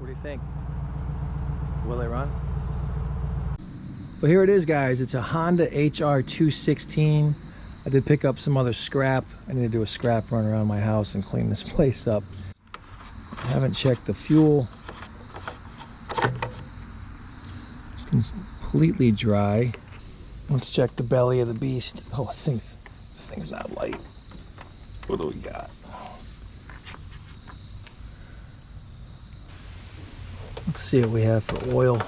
What do you think? Will it run? Well, here it is, guys. It's a Honda HR 216. I did pick up some other scrap. I need to do a scrap run around my house and clean this place up. I haven't checked the fuel. It's completely dry. Let's check the belly of the beast. Oh, this thing's not light. What do we got? Let's see what we have for oil.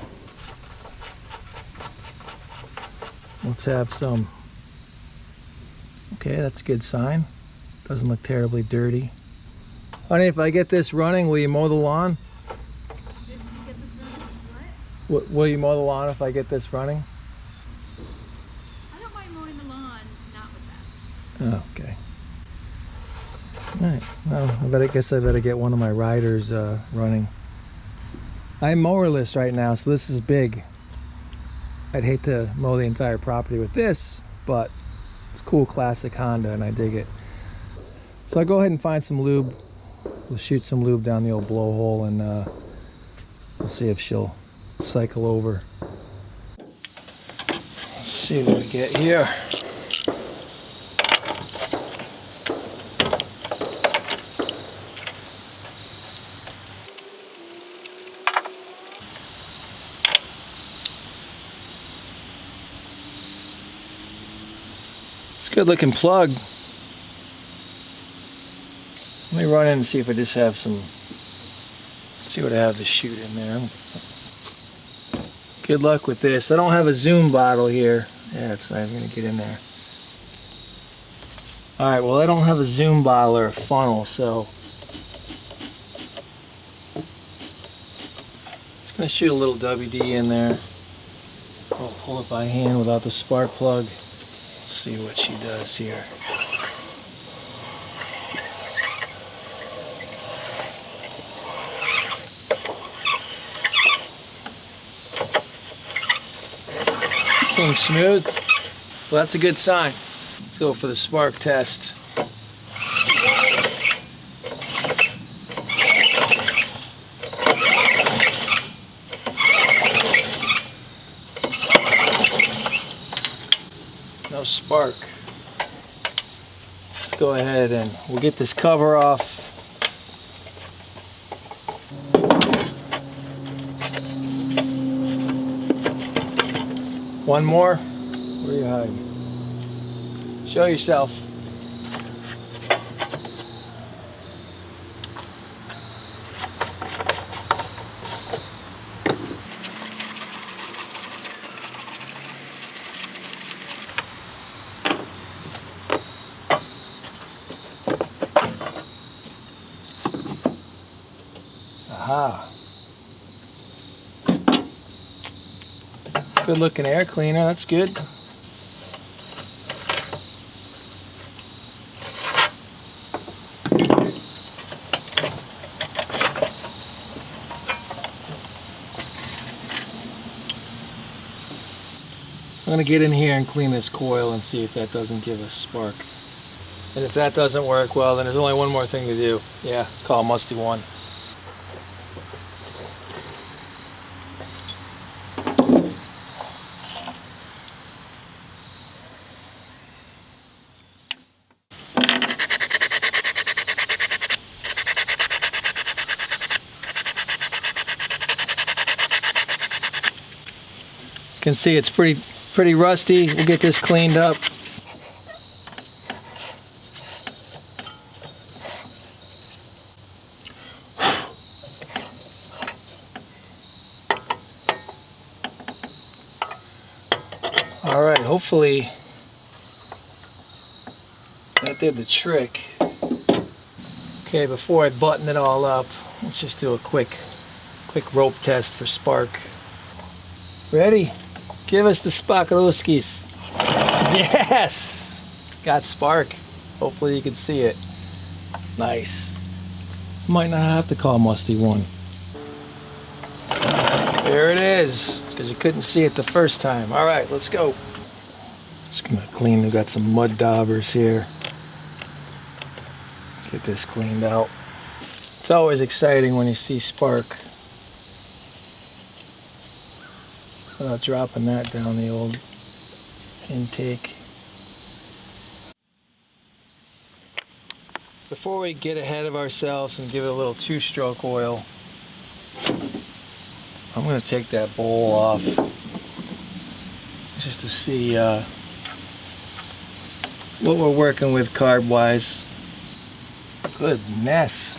Let's have some. Okay, that's a good sign. Doesn't look terribly dirty. Honey, if I get this running, will you mow the lawn? If you get this running, what? Will you mow the lawn if I get this running? I don't mind mowing the lawn, not with that. Oh, okay. Alright, well, I guess I better get one of my riders running. I'm mowerless right now, so this is big. I'd hate to mow the entire property with this, but it's cool classic Honda and I dig it. So I'll go ahead and find some lube. We'll shoot some lube down the old blowhole and we'll see if she'll cycle over. Let's see what we get here. It's a good looking plug. Let me run in and see if I just have some, see what I have to shoot in there. Good luck with this. I don't have a zoom bottle here. Yeah, it's not even gonna get in there. Alright, well I don't have a zoom bottle or a funnel, so just gonna shoot a little WD in there. I'll pull it by hand without the spark plug. See what she does here. Seems smooth. Well, that's a good sign. Let's go for the spark test. No spark. Let's go ahead and we'll get this cover off. One more? Where are you hiding? Show yourself. Aha. Good looking air cleaner, that's good. So I'm going to get in here and clean this coil and see if that doesn't give us spark. And if that doesn't work, well then there's only one more thing to do. Yeah, call Musty One. You can see it's pretty rusty. We'll get this cleaned up. All right, hopefully that did the trick. Okay, before I button it all up, let's just do a quick rope test for spark. Ready? Give us the sparkalowskis. Yes! Got spark. Hopefully you can see it. Nice. Might not have to call Musty One. There it is, because you couldn't see it the first time. All right, let's go. Just gonna clean, we've got some mud daubers here. Get this cleaned out. It's always exciting when you see spark. without dropping that down the old intake. Before we get ahead of ourselves and give it a little two-stroke oil, I'm going to take that bowl off just to see what we're working with carb-wise. Goodness.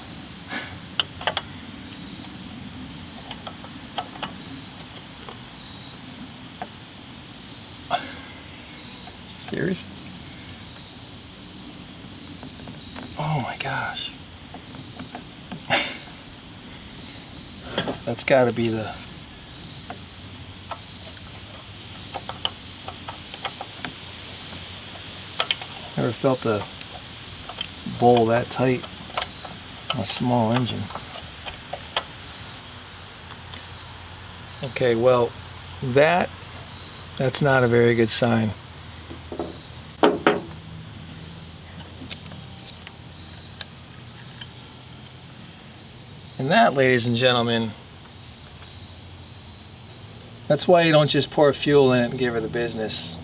Seriously? Oh my gosh. That's got to be the... Never felt a bowl that tight on a small engine. Okay, well, that's not a very good sign. And that, ladies and gentlemen, that's why you don't just pour fuel in it and give her the business.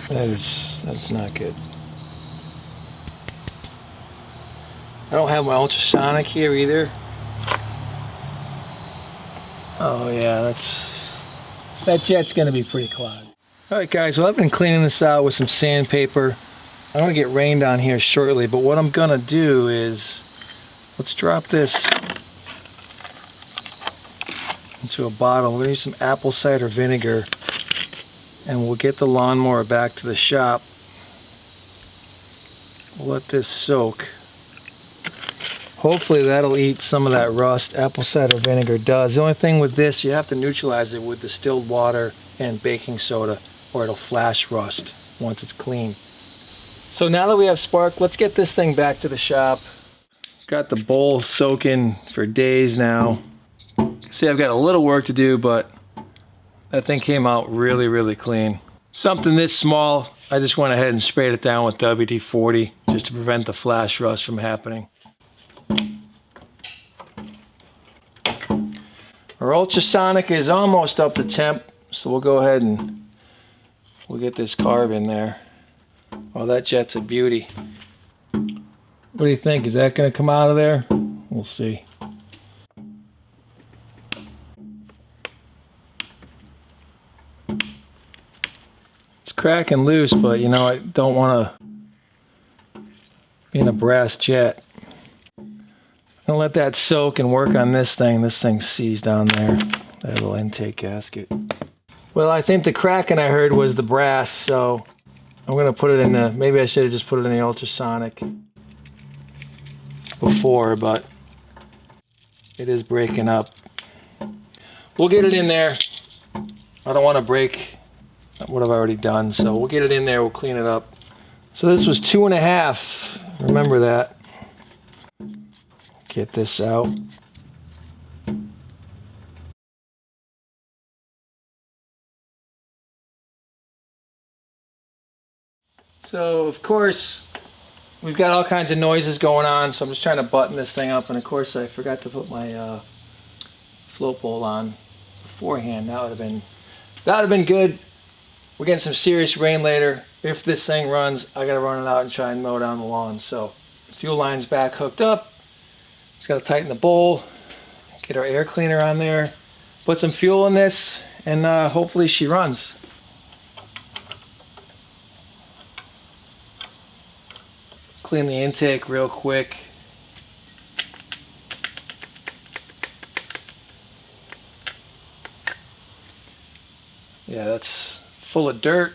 That's not good. I don't have my ultrasonic here either. Oh yeah, that jet's gonna be pretty clogged. Alright guys, well I've been cleaning this out with some sandpaper. I'm gonna get rained on here shortly, but what I'm gonna do is, let's drop this into a bottle. We're gonna use some apple cider vinegar and we'll get the lawnmower back to the shop. We'll let this soak. Hopefully that'll eat some of that rust. Apple cider vinegar does. The only thing with this, you have to neutralize it with distilled water and baking soda or it'll flash rust once it's clean. So now that we have spark, let's get this thing back to the shop. Got the bowl soaking for days now. See, I've got a little work to do, but that thing came out really, really clean. Something this small, I just went ahead and sprayed it down with WD-40 just to prevent the flash rust from happening. Our ultrasonic is almost up to temp, so we'll go ahead and we'll get this carb in there. Oh, that jet's a beauty. What do you think? Is that going to come out of there? We'll see. It's cracking loose, but you know, I don't want to be in a brass jet. I'm going to let that soak and work on this thing. This thing's seized down there, that little intake gasket. Well, I think the cracking I heard was the brass, so I'm going to put it in the, maybe I should have just put it in the ultrasonic before, but it is breaking up. We'll get it in there. I don't want to break what I've already done, so we'll get it in there, we'll clean it up. So this was 2.5, remember that. Get this out. So of course we've got all kinds of noises going on, so I'm just trying to button this thing up, and of course I forgot to put my float bowl on beforehand. That would have been good. We're getting some serious rain later. If this thing runs, I gotta run it out and try and mow down the lawn. So the fuel line's back hooked up. Just gotta tighten the bowl, get our air cleaner on there, put some fuel in this, and hopefully she runs. Clean the intake real quick. Yeah, that's full of dirt.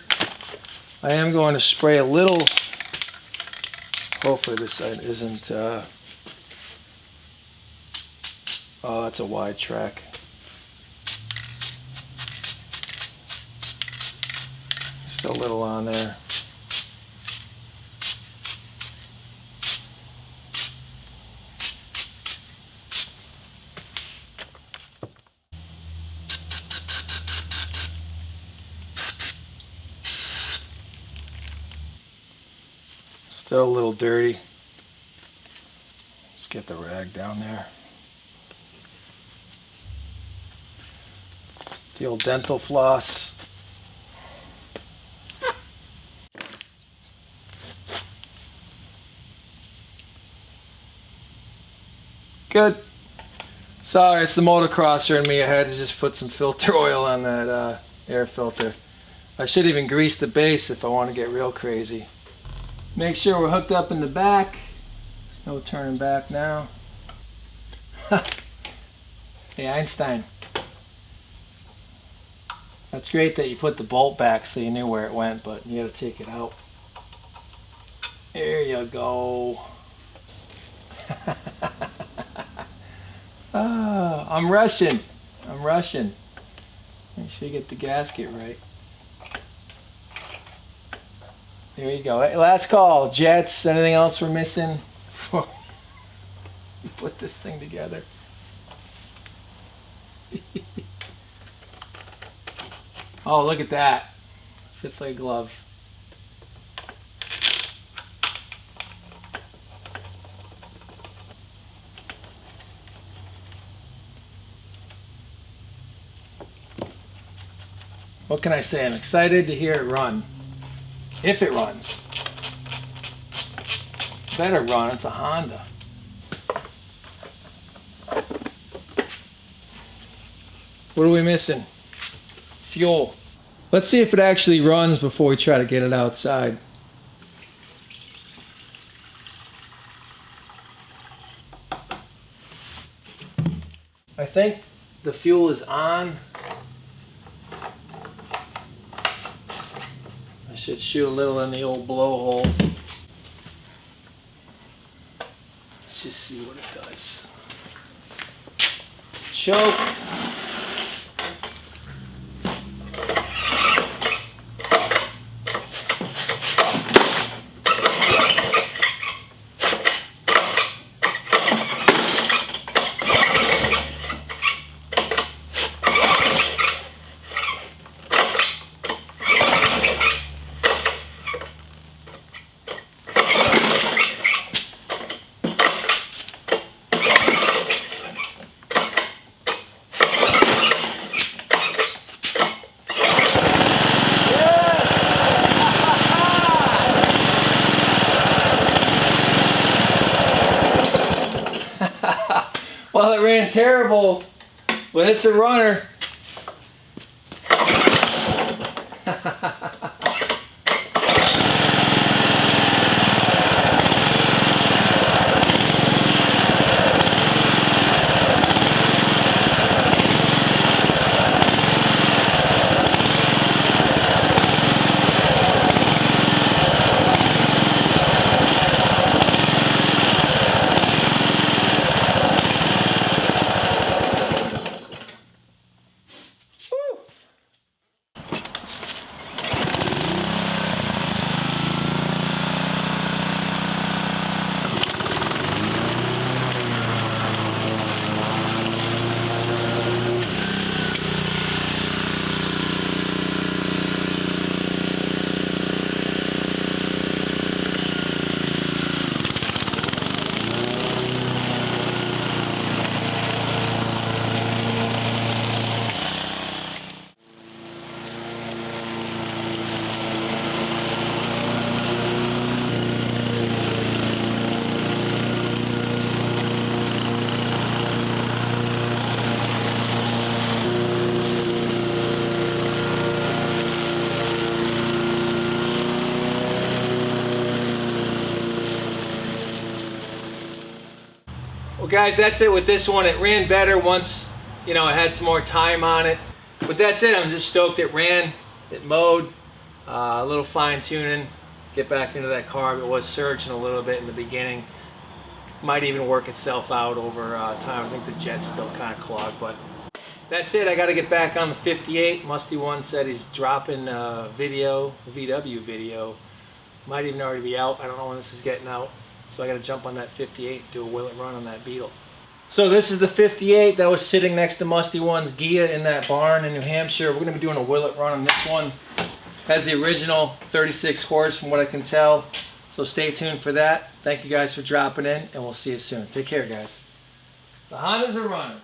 I am going to spray a little. Hopefully this side isn't, oh, that's a wide track. Just a little on there. Still a little dirty. Just get the rag down there. The old dental floss. Good. Sorry, it's the motocrosser in me. I had to just put some filter oil on that air filter. I should even grease the base if I want to get real crazy. Make sure we're hooked up in the back. There's no turning back now. Hey Einstein. That's great that you put the bolt back so you knew where it went, but you gotta take it out. There you go. I'm rushing. Make sure you get the gasket right. There you go. Last call. Jets. Anything else we're missing? Put this thing together. Oh, look at that. Fits like a glove. What can I say? I'm excited to hear it run. If it runs. Better run. It's a Honda. What are we missing? Fuel. Let's see if it actually runs before we try to get it outside. I think the fuel is on. I should shoot a little in the old blowhole. Let's just see what it does. Choke. Well, it ran terrible, but it's a runner. Well guys, that's it with this one. It ran better once, you know, I had some more time on it. But that's it, I'm just stoked it ran, it mowed, a little fine tuning, get back into that carb. It was surging a little bit in the beginning. Might even work itself out over time. I think the jet's still kind of clogged, but that's it. I got to get back on the 58. Musty One said he's dropping video, VW video. Might even already be out. I don't know when this is getting out. So I got to jump on that 58, do a will it run on that Beetle. So this is the 58 that was sitting next to Musty One's Gia in that barn in New Hampshire. We're going to be doing a will it run on this one. Has the original 36 horse from what I can tell. So stay tuned for that. Thank you guys for dropping in, and we'll see you soon. Take care, guys. The Honda's a runner.